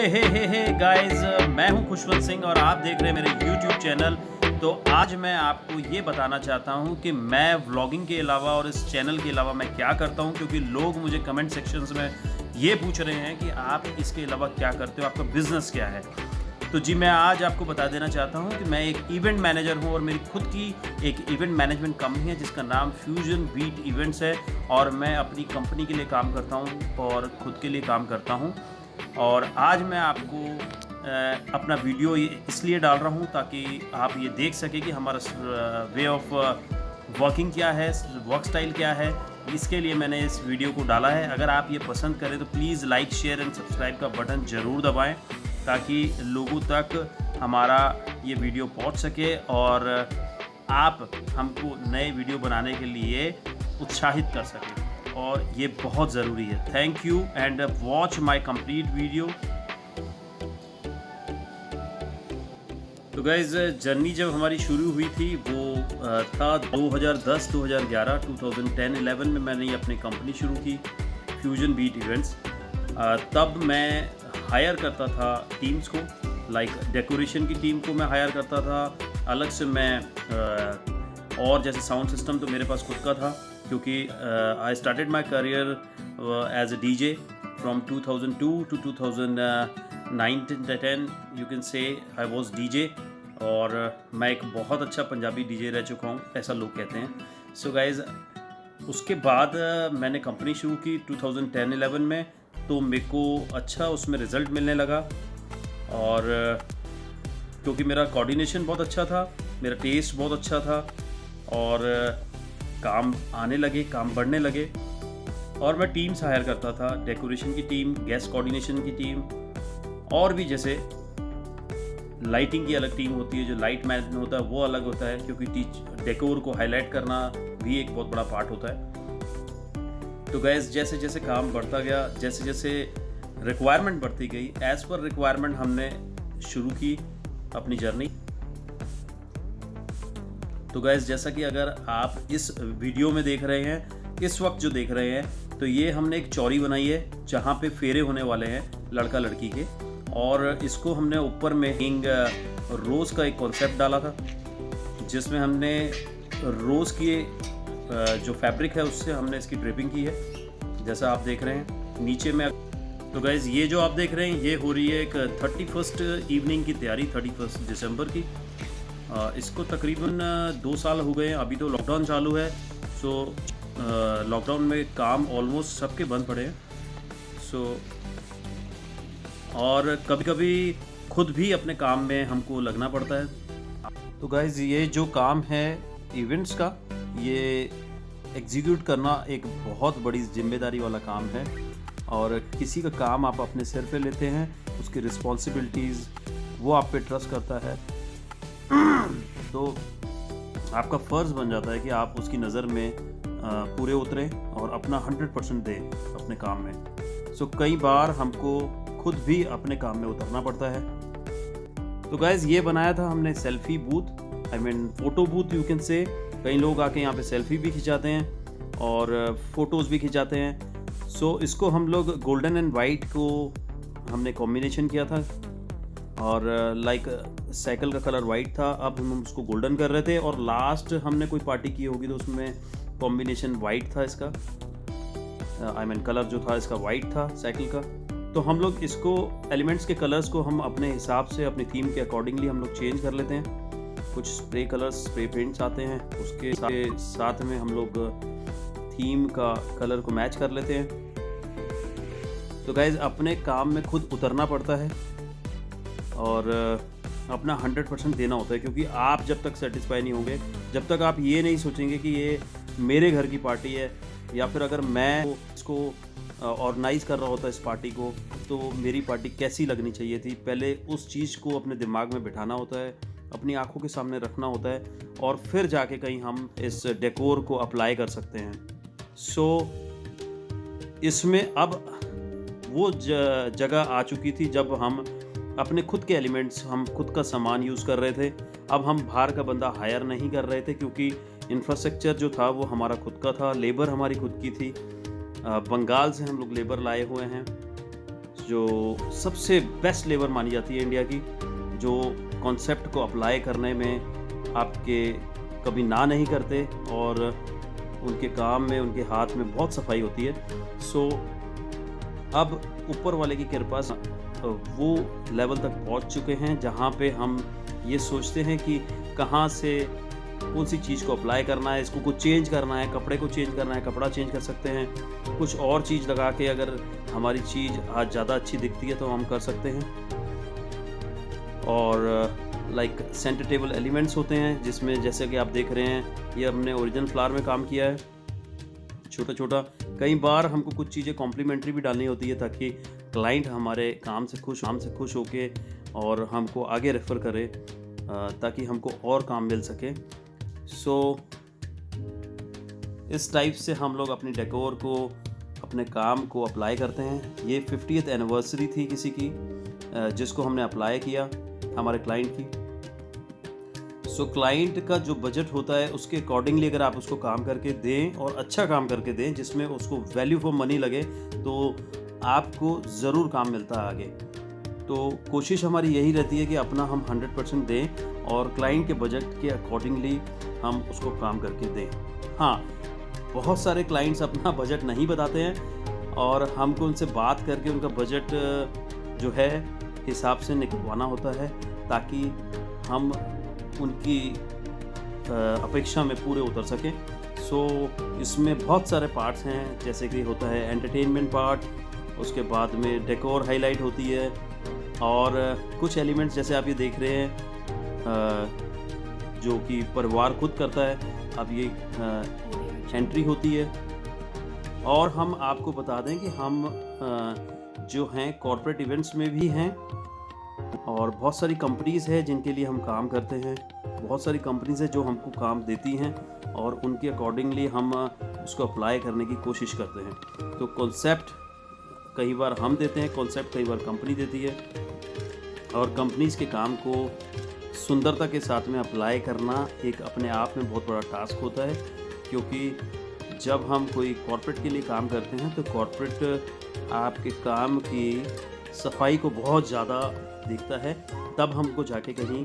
Hey guys, मैं हूं खुशवंत सिंह और आप देख रहे हैं मेरे YouTube चैनल। तो आज मैं आपको ये बताना चाहता हूं कि मैं व्लॉगिंग के अलावा और इस चैनल के अलावा मैं क्या करता हूं, क्योंकि लोग मुझे कमेंट सेक्शंस में ये पूछ रहे हैं कि आप इसके अलावा क्या करते हो, आपका बिजनेस क्या है। तो जी मैं आज आपको बता देना चाहता हूं कि मैं एक इवेंट मैनेजर हूं और मेरी खुद की एक इवेंट मैनेजमेंट कंपनी है जिसका नाम फ्यूजन बीट इवेंट्स है और मैं अपनी कंपनी के लिए काम करता हूं और खुद के लिए काम करता हूं। और आज मैं आपको अपना वीडियो इसलिए डाल रहा हूं ताकि आप ये देख सकें कि हमारा वे ऑफ वर्किंग क्या है, वर्क स्टाइल क्या है। इसके लिए मैंने इस वीडियो को डाला है। अगर आप ये पसंद करें तो please like, share and subscribe का बटन ज़रूर दबाएं ताकि लोगों तक हमारा ये वीडियो पहुंच सके और आप हमको नए वीडियो बनाने के लिए उत्साहित कर सकें, और ये बहुत ज़रूरी है। Thank you and watch my complete video. तो गाइज़, जर्नी जब हमारी शुरू हुई थी वो था 2010, 2011, 2010-11 में मैंने ये अपनी कंपनी शुरू की फ्यूजन बीट इवेंट्स। तब मैं हायर करता था टीम्स को, लाइक डेकोरेशन की टीम को मैं हायर करता था अलग से। मैं और जैसे साउंड सिस्टम तो मेरे पास खुद का था, क्योंकि I started my career as a DJ from 2002 to 2009-10 you can say I was DJ। और मैं एक बहुत अच्छा पंजाबी DJ रह चुका हूँ, ऐसा लोग कहते हैं। सो गाइज, उसके बाद मैंने कंपनी शुरू की 2010-11 में, तो मेरे को अच्छा उसमें रिज़ल्ट मिलने लगा। और क्योंकि मेरा कोऑर्डिनेशन बहुत अच्छा था, मेरा टेस्ट बहुत अच्छा था और काम आने लगे, काम बढ़ने लगे। और मैं टीम्स हायर करता था, डेकोरेशन की टीम, गेस्ट कोऑर्डिनेशन की टीम, और भी जैसे लाइटिंग की अलग टीम होती है, जो लाइट मैनेजमेंट होता है वो अलग होता है, क्योंकि डेकोर को हाईलाइट करना भी एक बहुत बड़ा पार्ट होता है। तो गैस, जैसे जैसे काम बढ़ता गया, जैसे जैसे रिक्वायरमेंट बढ़ती गई, एज़ पर रिक्वायरमेंट हमने शुरू की अपनी जर्नी। तो गैस, जैसा कि अगर आप इस वीडियो में देख रहे हैं, इस वक्त जो देख रहे हैं, तो ये हमने एक चौरी बनाई है जहाँ पे फेरे होने वाले हैं लड़का लड़की के, और इसको हमने ऊपर में हिंग रोज़ का एक कॉन्सेप्ट डाला था, जिसमें हमने रोज़ की जो फैब्रिक है उससे हमने इसकी ड्रिपिंग की है, जैसा आप देख रहे हैं नीचे में। तो गाइज़, ये जो आप देख रहे हैं ये हो रही है एक 31st इवनिंग की तैयारी, 31 दिसंबर की। इसको तकरीबन 2 साल हो गए हैं। अभी तो लॉकडाउन चालू है, सो लॉकडाउन में काम ऑलमोस्ट सबके बंद पड़े हैं। सो और कभी कभी खुद भी अपने काम में हमको लगना पड़ता है। तो गाइज़, ये जो काम है इवेंट्स का, ये एग्जीक्यूट करना एक बहुत बड़ी जिम्मेदारी वाला काम है। और किसी का काम आप अपने सिर पे लेते हैं, उसकी रिस्पॉन्सिबिलिटीज़ वो आप पे ट्रस्ट करता है, तो आपका फ़र्ज़ बन जाता है कि आप उसकी नज़र में पूरे उतरें और अपना 100% दें अपने काम में। सो कई बार हमको खुद भी अपने काम में उतरना पड़ता है। तो गाइज़, ये बनाया था हमने selfie booth, I mean photo booth you can से। कई लोग आके यहाँ पे सेल्फ़ी भी खिंचाते हैं और फ़ोटोज़ भी खिंचाते हैं। सो इसको हम लोग गोल्डन एंड वाइट को हमने कॉम्बिनेशन किया था, और लाइक साइकिल का कलर वाइट था, अब हम उसको गोल्डन कर रहे थे। और लास्ट हमने कोई पार्टी की होगी तो उसमें कॉम्बिनेशन वाइट था इसका, आई मीन कलर जो था इसका वाइट था साइकिल का। तो हम लोग इसको एलिमेंट्स के कलर्स को हम अपने हिसाब से अपनी थीम के अकॉर्डिंगली हम लोग चेंज कर लेते हैं। कुछ स्प्रे कलर्स, स्प्रे पेंट्स आते हैं, उसके साथ में हम लोग थीम का कलर को मैच कर लेते हैं। तो गाइज़, अपने काम में खुद उतरना पड़ता है और अपना 100% देना होता है, क्योंकि आप जब तक सेटिस्फाई नहीं होंगे, जब तक आप ये नहीं सोचेंगे कि ये मेरे घर की पार्टी है, या फिर अगर मैं इसको ऑर्गेनाइज़ कर रहा होता इस पार्टी को, तो मेरी पार्टी कैसी लगनी चाहिए थी, पहले उस चीज़ को अपने दिमाग में बिठाना होता है, अपनी आंखों के सामने रखना होता है, और फिर जाके कहीं हम इस डेकोर को अप्लाई कर सकते हैं। सो इसमें अब वो जगह आ चुकी थी जब हम अपने खुद के एलिमेंट्स, हम खुद का सामान यूज़ कर रहे थे। अब हम बाहर का बंदा हायर नहीं कर रहे थे, क्योंकि इंफ्रास्ट्रक्चर जो था वो हमारा खुद का था, लेबर हमारी खुद की थी। बंगाल से हम लोग लेबर लाए हुए हैं। जो सबसे बेस्ट लेबर मानी जाती है इंडिया की, जो कॉन्सेप्ट को अप्लाई करने में आपके कभी ना नहीं करते और उनके काम में, उनके हाथ में बहुत सफाई होती है। सो अब ऊपर वाले की कृपा से वो लेवल तक पहुंच चुके हैं जहां पे हम ये सोचते हैं कि कहां से कौन सी चीज़ को अप्लाई करना है, इसको कुछ चेंज करना है, कपड़े को चेंज करना है, कपड़ा चेंज कर सकते हैं, कुछ और चीज़ लगा के अगर हमारी चीज़ आज ज़्यादा अच्छी दिखती है तो हम कर सकते हैं। और लाइक सेंटर टेबल एलिमेंट्स होते हैं जिसमें जैसे कि आप देख रहे हैं ये हमने ओरिजिनल फ्लावर में काम किया है, छोटा छोटा। कई बार हमको कुछ चीज़ें कॉम्प्लीमेंट्री भी डालनी होती है ताकि क्लाइंट हमारे काम से खुश होके और हमको आगे रेफ़र करे, ताकि हमको और काम मिल सके। सो इस टाइप से हम लोग अपनी डेकोर को, अपने काम को अप्लाई करते हैं। ये 50th एनिवर्सरी थी किसी की जिसको हमने अप्लाई किया, हमारे क्लाइंट की। सो क्लाइंट का जो बजट होता है उसके अकॉर्डिंगली अगर आप उसको काम करके दें और अच्छा काम करके दें जिसमें उसको वैल्यू फॉर मनी लगे तो आपको ज़रूर काम मिलता है आगे। तो कोशिश हमारी यही रहती है कि अपना हम 100% दें और क्लाइंट के बजट के अकॉर्डिंगली हम उसको काम करके दें। हाँ, बहुत सारे क्लाइंट्स अपना बजट नहीं बताते हैं और हमको उनसे बात करके उनका बजट जो है हिसाब से निकलवाना होता है ताकि हम उनकी अपेक्षा में पूरे उतर सकें। सो इसमें बहुत सारे पार्ट्स हैं, जैसे कि होता है एंटरटेनमेंट पार्ट, उसके बाद में डेकोर हाईलाइट होती है और कुछ एलिमेंट्स जैसे आप ये देख रहे हैं जो कि परिवार खुद करता है। अब ये एंट्री होती है और हम आपको बता दें कि हम जो हैं कॉर्पोरेट इवेंट्स में भी हैं और बहुत सारी कंपनीज़ हैं जिनके लिए हम काम करते हैं। बहुत सारी कंपनीज़ हैं जो हमको काम देती हैं और उनके अकॉर्डिंगली हम उसको अप्लाई करने की कोशिश करते हैं। तो कॉन्सेप्ट कई बार हम देते हैं, कॉन्सेप्ट कई बार कंपनी देती है और कंपनीज़ के काम को सुंदरता के साथ में अप्लाई करना एक अपने आप में बहुत बड़ा टास्क होता है, क्योंकि जब हम कोई कॉर्पोरेट के लिए काम करते हैं तो कॉर्पोरेट आपके काम की सफाई को बहुत ज़्यादा देखता है, तब हमको जाके कहीं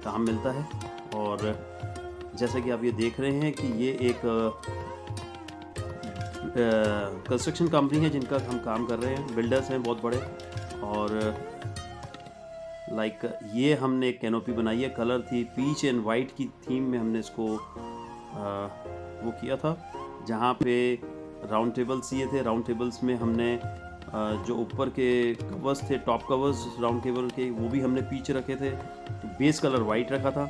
काम मिलता है। और जैसा कि आप ये देख रहे हैं कि ये एक कंस्ट्रक्शन कंपनी है जिनका हम काम कर रहे हैं, बिल्डर्स हैं बहुत बड़े। और लाइक ये हमने एक कैनोपी बनाई है, कलर थी पीच एंड वाइट की थीम में हमने इसको वो किया था, जहाँ पे राउंड टेबल्स ये थे। राउंड टेबल्स में हमने जो ऊपर के कवर्स थे, टॉप कवर्स राउंड टेबल के, वो भी हमने पीछे रखे थे, बेस कलर वाइट रखा था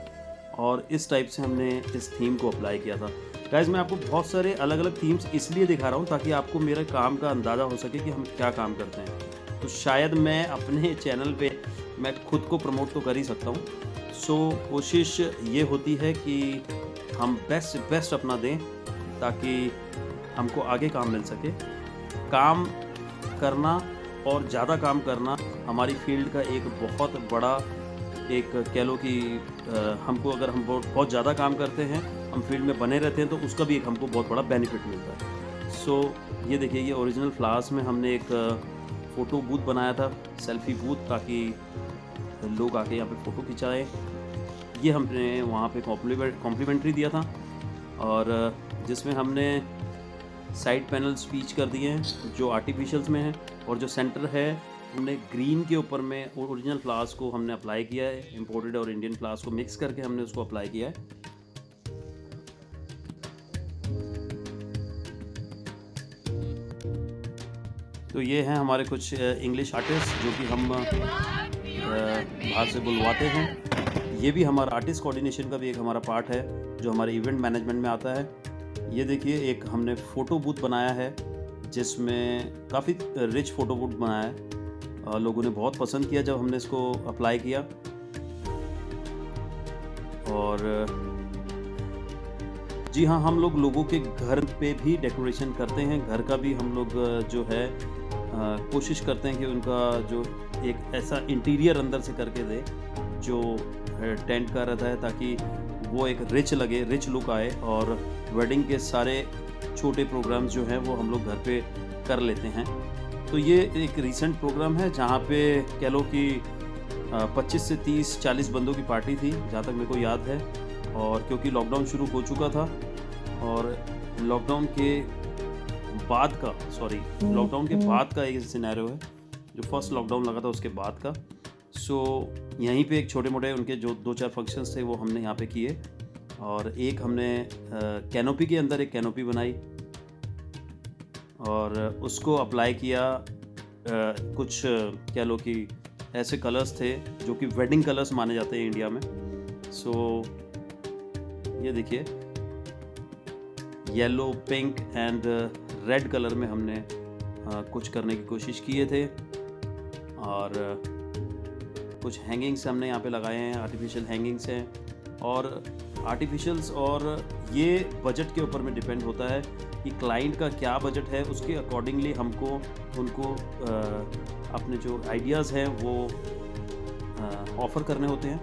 और इस टाइप से हमने इस थीम को अप्लाई किया था। गाइस, मैं आपको बहुत सारे अलग अलग थीम्स इसलिए दिखा रहा हूँ ताकि आपको मेरे काम का अंदाज़ा हो सके कि हम क्या काम करते हैं। तो शायद मैं अपने चैनल पे मैं खुद को प्रमोट तो कर ही सकता हूँ। सो कोशिश ये होती है कि हम बेस्ट से बेस्ट अपना दें ताकि हमको आगे काम मिल सके। काम करना और ज़्यादा काम करना हमारी फील्ड का एक बहुत बड़ा एक कह लो कि हमको अगर हम बहुत ज़्यादा काम करते हैं, हम फील्ड में बने रहते हैं, तो उसका भी एक हमको बहुत बड़ा बेनिफिट मिलता है। सो ये देखिए, ये ओरिजिनल फ्लावर्स में हमने एक फ़ोटो बूथ बनाया था, सेल्फी बूथ, ताकि लोग आके यहाँ पे फ़ोटो खिंचाएँ। ये हमने वहाँ पे कॉम्प्लीमेंट्री दिया था और जिसमें हमने साइड पैनल्स पीच कर दिए हैं जो आर्टिफिशियल्स में हैं, और जो सेंटर है हमने ग्रीन के ऊपर में ओरिजिनल फ्लावर्स को हमने अप्लाई किया है। इंपोर्टेड और इंडियन फ्लावर्स को मिक्स करके हमने उसको अप्लाई किया है। तो ये हैं हमारे कुछ इंग्लिश आर्टिस्ट जो कि हम बाहर से बुलवाते हैं। ये भी हमारा आर्टिस्ट कोऑर्डिनेशन का भी एक हमारा पार्ट है जो हमारे इवेंट मैनेजमेंट में आता है। ये देखिए, एक हमने फ़ोटो बूथ बनाया है जिसमें काफ़ी रिच फ़ोटो बूथ बनाया है। लोगों ने बहुत पसंद किया जब हमने इसको अप्लाई किया। और जी हाँ, हम लोग लोगों के घर पे भी डेकोरेशन करते हैं। घर का भी हम लोग जो है कोशिश करते हैं कि उनका जो एक ऐसा इंटीरियर अंदर से करके दे जो टेंट का रहता है, ताकि वो एक रिच लगे, रिच लुक आए। और वेडिंग के सारे छोटे प्रोग्राम्स जो हैं वो हम लोग घर पे कर लेते हैं। तो ये एक रीसेंट प्रोग्राम है जहाँ पे कह लो कि 25 से 30-40 बंदों की पार्टी थी जहाँ तक मेरे को याद है। और क्योंकि लॉकडाउन शुरू हो चुका था और लॉकडाउन के बाद का एक सिनेरियो है, जो फर्स्ट लॉकडाउन लगा था उसके बाद का। सो यहीं पे एक छोटे मोटे उनके जो 2-4 फंक्शंस थे वो हमने यहाँ पे किए। और एक हमने कैनोपी के अंदर एक कैनोपी बनाई और उसको अप्लाई किया। कुछ कह लो कि ऐसे कलर्स थे जो कि वेडिंग कलर्स माने जाते हैं इंडिया में। सो ये देखिए, yellow, pink and red colour में हमने कुछ करने की कोशिश किए थे। और कुछ हैंगिंग्स हमने यहाँ पे लगाए हैं, आर्टिफिशियल हैंगिंग्स हैं। और आर्टिफिशियल्स और ये बजट के ऊपर में डिपेंड होता है कि क्लाइंट का क्या बजट है, उसके अकॉर्डिंगली हमको उनको अपने जो आइडियाज़ हैं वो ऑफ़र करने होते हैं,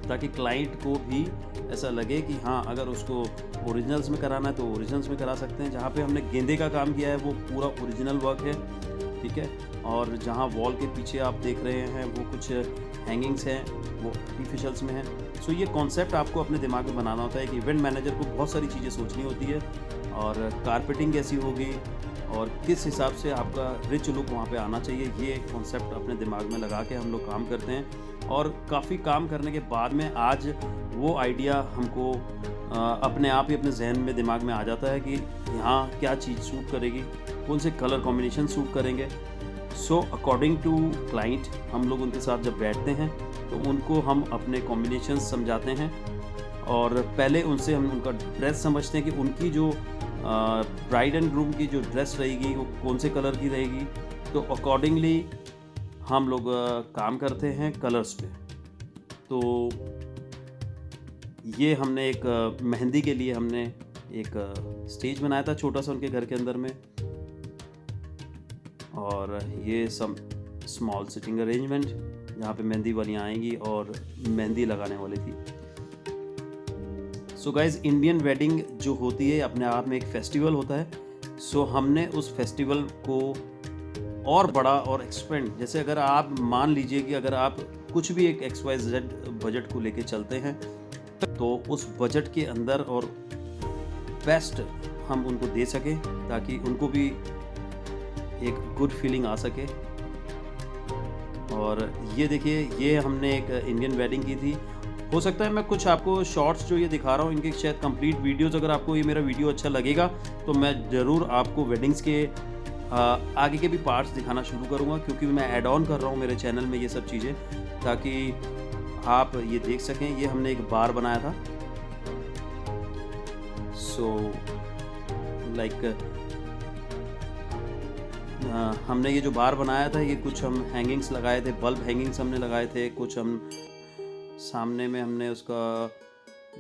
ताकि क्लाइंट को भी ऐसा लगे कि हाँ, अगर उसको ओरिजिनल्स में कराना है तो ओरिजिनल्स में करा सकते हैं। जहाँ पे हमने गेंदे का काम किया है वो पूरा ओरिजिनल वर्क है, ठीक है। और जहाँ वॉल के पीछे आप देख रहे हैं वो कुछ हैंगिंग्स हैं, वो आर्टिफिशियल्स में हैं। सो ये कॉन्सेप्ट आपको अपने दिमाग में बनाना होता है कि इवेंट मैनेजर को बहुत सारी चीज़ें सोचनी होती है, और कारपेटिंग कैसी होगी और किस हिसाब से आपका रिच लुक वहाँ पे आना चाहिए, ये कॉन्सेप्ट अपने दिमाग में लगा के हम लोग काम करते हैं। और काफ़ी काम करने के बाद में आज वो आइडिया हमको अपने आप ही अपने जहन में दिमाग में आ जाता है कि यहाँ क्या चीज़ सूट करेगी, कौन से कलर कॉम्बिनेशन सूट करेंगे। सो अकॉर्डिंग टू क्लाइंट हम लोग उनके साथ जब बैठते हैं तो उनको हम अपने कॉम्बिनेशन समझाते हैं, और पहले उनसे हम उनका ड्रेस समझते हैं कि उनकी जो ब्राइड एंड ग्रूम की जो ड्रेस रहेगी वो कौन से कलर की रहेगी। तो अकॉर्डिंगली हम लोग काम करते हैं कलर्स पे। तो ये हमने एक मेहंदी के लिए हमने एक स्टेज बनाया था छोटा सा उनके घर के अंदर में, और ये सब स्मॉल सिटिंग अरेंजमेंट जहाँ पे मेहंदी वालियाँ आएंगी और मेहंदी लगाने वाली थी। सो गाइज, इंडियन वेडिंग जो होती है अपने आप में एक फेस्टिवल होता है। सो हमने उस फेस्टिवल को और बड़ा और एक्सपेंड, जैसे अगर आप मान लीजिए कि अगर आप कुछ भी एक XYZ बजट को लेके चलते हैं तो उस बजट के अंदर और बेस्ट हम उनको दे सकें ताकि उनको भी एक गुड फीलिंग आ सके। और ये देखिए, ये हमने एक इंडियन वेडिंग की थी। हो सकता है मैं कुछ आपको शॉर्ट्स जो ये दिखा रहा हूँ इनके शायद कंप्लीट वीडियोज़, अगर आपको ये मेरा वीडियो अच्छा लगेगा तो मैं ज़रूर आपको वेडिंग्स के आगे के भी पार्ट्स दिखाना शुरू करूँगा, क्योंकि मैं ऐड ऑन कर रहा हूँ मेरे चैनल में ये सब चीज़ें, ताकि आप ये देख सकें। ये हमने एक बार बनाया था। सो लाइक हमने ये जो बार बनाया था, ये कुछ हम हैंगिंग्स लगाए थे, बल्ब हैंगिंग्स हमने लगाए थे, कुछ हम सामने में हमने उसका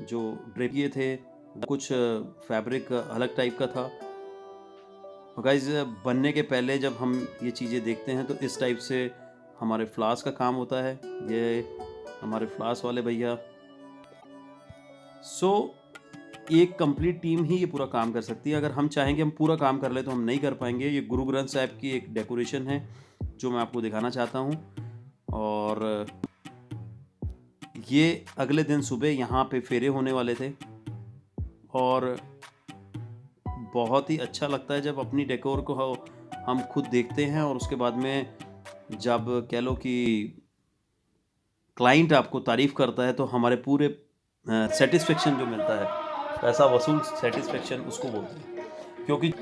जो ड्रेप किए थे, कुछ फैब्रिक अलग टाइप का था। गाइस, बनने के पहले जब हम ये चीज़ें देखते हैं तो इस टाइप से हमारे फ्लास का काम होता है। ये हमारे फ्लास वाले भैया। सो एक कंप्लीट टीम ही ये पूरा काम कर सकती है। अगर हम चाहेंगे हम पूरा काम कर ले तो हम नहीं कर पाएंगे। ये गुरु ग्रंथ साहिब की एक डेकोरेशन है जो मैं आपको दिखाना चाहता हूँ। और ये अगले दिन सुबह यहाँ पे फेरे होने वाले थे, और बहुत ही अच्छा लगता है जब अपनी डेकोर को हम खुद देखते हैं, और उसके बाद में जब कह लो कि क्लाइंट आपको तारीफ़ करता है तो हमारे पूरे सेटिस्फेक्शन जो मिलता है, पैसा वसूल सेटिस्फेक्शन उसको बोलते हैं। क्योंकि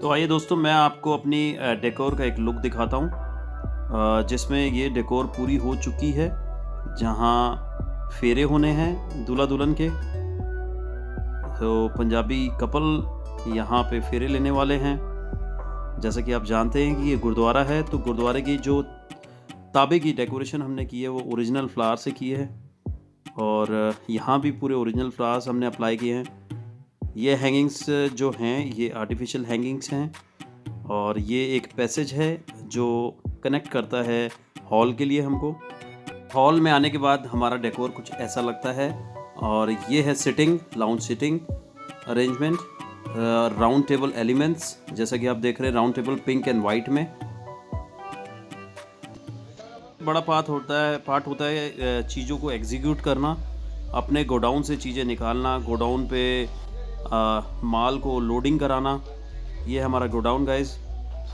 तो आइए दोस्तों, मैं आपको अपनी डेकोर का एक लुक दिखाता हूँ, जिसमें ये डेकोर पूरी हो चुकी है। जहाँ फेरे होने हैं दूल्हा दुल्हन के, तो पंजाबी कपल यहाँ पे फेरे लेने वाले हैं। जैसा कि आप जानते हैं कि ये गुरुद्वारा है, तो गुरुद्वारे की जो ताबे की डेकोरेशन हमने की है वो ओरिजिनल फ्लावर से की है। और यहाँ भी पूरे ओरिजिनल फ्लावर्स हमने अप्लाई किए हैं। ये हैंगिंग्स जो हैं ये आर्टिफिशियल हैंगिंग्स हैं और ये एक पैसेज है जो कनेक्ट करता है हॉल के लिए हमको। हॉल में आने के बाद हमारा डेकोर कुछ ऐसा लगता है और ये है sitting, lounge sitting arrangement, round table elements जैसा कि आप देख रहे हैं, round table pink and white में। बड़ा पार्ट होता है चीज़ों को एग्जीक्यूट करना, अपने गोडाउन से चीज़ें निकालना, गोडाउन पे माल को लोडिंग कराना। ये हमारा गोडाउन गाइस,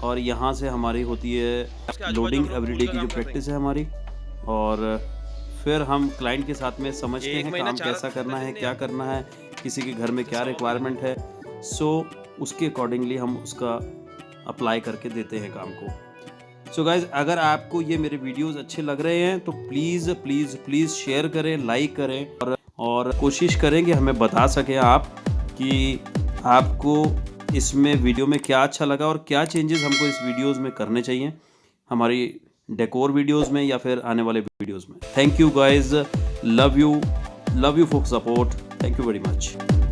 और यहाँ से हमारी होती है लोडिंग एवरीडे की जो प्रैक्टिस है हमारी। और फिर हम क्लाइंट के साथ में समझते हैं काम कैसा करना है, क्या करना है, किसी के घर में क्या रिक्वायरमेंट है, सो उसके अकॉर्डिंगली हम उसका अप्लाई करके देते हैं काम को। सो गाइज़, अगर आपको ये मेरे वीडियोस अच्छे लग रहे हैं तो प्लीज़ प्लीज़ प्लीज़ शेयर करें, लाइक करें और कोशिश करें कि हमें बता सकें आप कि आपको इसमें वीडियो में क्या अच्छा लगा और क्या चेंजेस हमको इस वीडियोस में करने चाहिए हमारी डेकोर वीडियोस में या फिर आने वाले वीडियोस में। Thank you guys, love you for support, thank you very much.